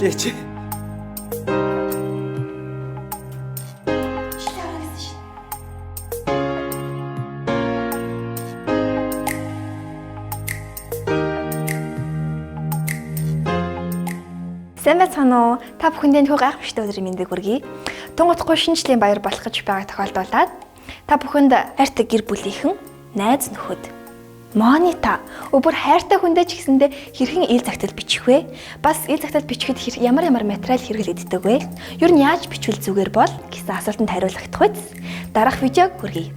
гэлээч. Сайн байцгаана уу? Та бүхэндээ нөхөө гайхамшигтай өдрийн мэндийг хүргэе. Тунгуудахгүй шинжлэлийн баяр болох гэж байгаа тохиолдолд та бүхэнд хайртай гэр бүлийнхэн, найз нөхөд, монита өөр хайртай хүндээ ч гэсэндээ хэрхэн ил загтал бичих вэ? Бас ил загтал бичихэд ямар материал хэрэглэгддэг вэ? Ер нь яаж бичвэл зүгээр бол гэсэн асуултанд хариулах үз. Дараах видеог хүргэе.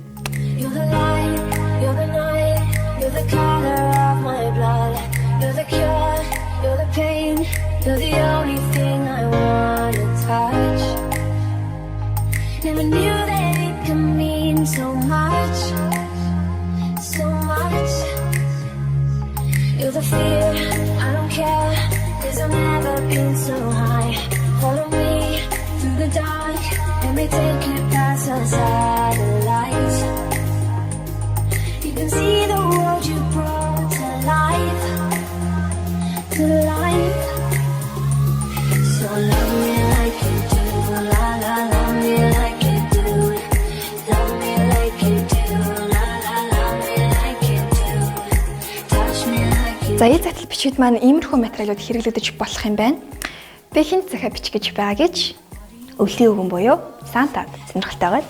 You're the pain, you're the only thing I wanna touch. Never knew that it could mean so much, so much. You're the fear, I don't care, 'cause I've never been so high. Follow me through the dark, let me take you past the satellites. You can see the world you brought to life. To life. So love me like you do, la la, love me like you do. Love me like you do, la la, love me like you do. Touch me like you do. За ил загтал бичихэд маань иймэрхүү материалууд хэрэглэгдэж болох юм байна. Би хинт захиа бичих гэж байгаа гэж өвлийн өвгөн буюу Сантад сонирхолтой байгаа.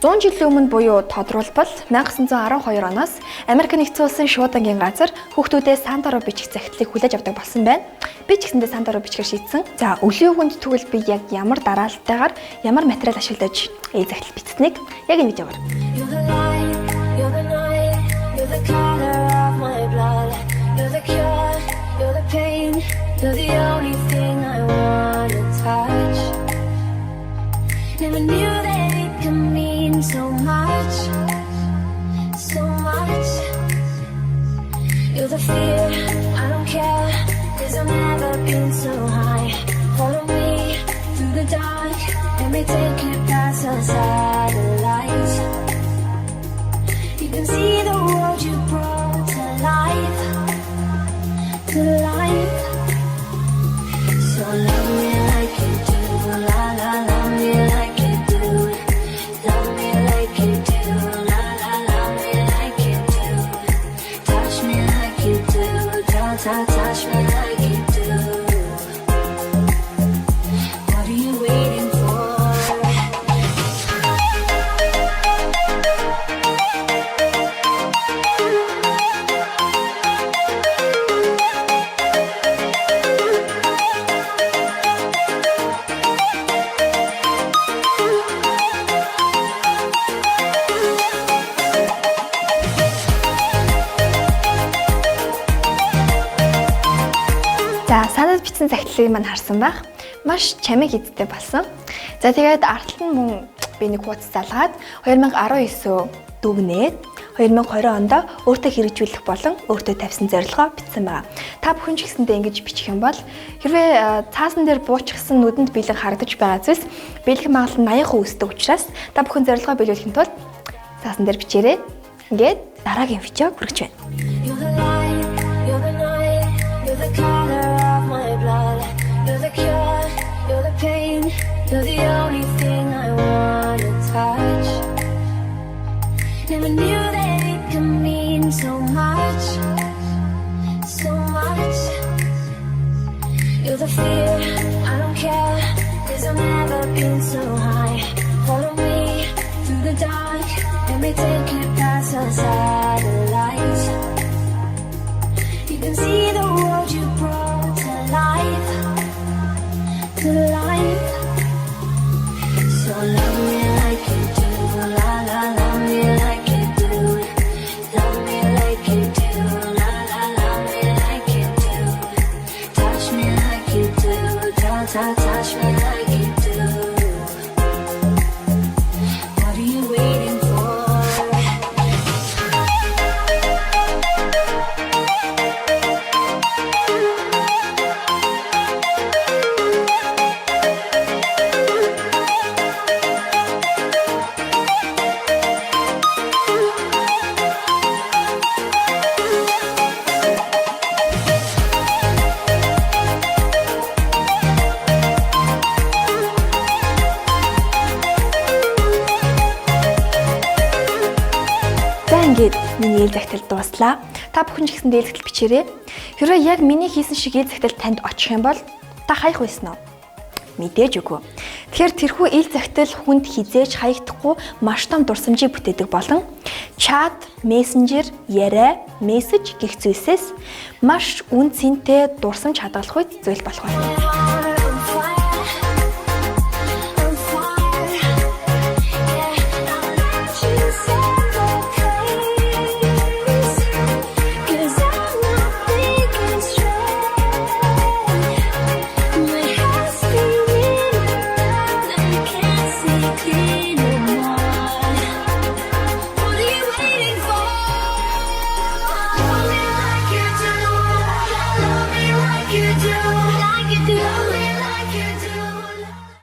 100 жилийн өмнө буюу тодруулбал 1912 оноос Америк нэгдсэн улсын шуудангийн газар хүүхдүүдээ Санта руу бичих захидлыг хүлээж авдаг болсон байна. Би ч гэсэндээ Санта руу бичихээр шийдсэн. За өвлийн өвгөнд тэгвэл би яг ямар дараалтайгаар ямар материал ашиглаж захидал бичсэнийг яг энэ видеогоор. You're the light, you're the night, you're the color of my blood. You're the cure, you're the pain, you're the only thing I wanna touch. Never knew that it could mean so much, so much. You're the fear, I don't care, 'cause I've never been so high. Follow me through the dark, let me take you past the satellites. You can see the world you brought to life, to life. So love me like you do, la la, love me like you do. Love me like you do, la la, love me like you do. Touch me like you do, touch me like you do. What are you waiting for? За санаад бичсэн захидлыг маань харсан байх. Маш чамиг эзтэй болсон. За тэгээд артлал нь мөн би нэг хуудас залгаад 2019 дүгнээд 2020 онд өөртөө хэрэгжүүлэх болон өөртөө тавьсан зорилгоо бичсэн байгаа. Та бүхэн ч гэсэндээ ингэж бичих юм бол хэрвээ цаасан дээр буучгсан нүдэнд бэлэн харагдаж байгаа зүйлс бэлэг магадлал 80% өсдөг учраас та бүхэн зорилгоо биелүүлэхийн тулд цаасан дээр бичээрэй. Ингээд дараагийн видеог хүргэж байна. You're the light, you're the night, you're the color of my blood. You're the cure, you're the pain, you're the only thing I wanna touch. Never knew that it could mean so much, so much. You're the fear, I don't care, 'cause I've never been so high. Follow me through the dark, let me take you past the satellites. You can see the world you brought to life, to life. So love me like you do, la la, love me like you do. Love me like you do, la la, love me like you do. Touch me like you do, touch me like you do. What are you waiting for? Миний ээлж захидал дууслаа. Та бүхэн ч гэсэн ээлж захидал бичээрэй. Хэрвээ яг миний хийсэн шиг ээлж захидал танд очих юм бол та хаях байсан уу? Мэдээж үгүй. Тэгэхээр тэрхүү ээлж захидал хүнд хизээж хаягдахгүй маш том дурсамжийг бүтээдэг болон чат, мессенжер, яриа, мессеж гэх зүйлсээс маш үн цэнтэй дурсамж хадгалах үед зүйл болох байна.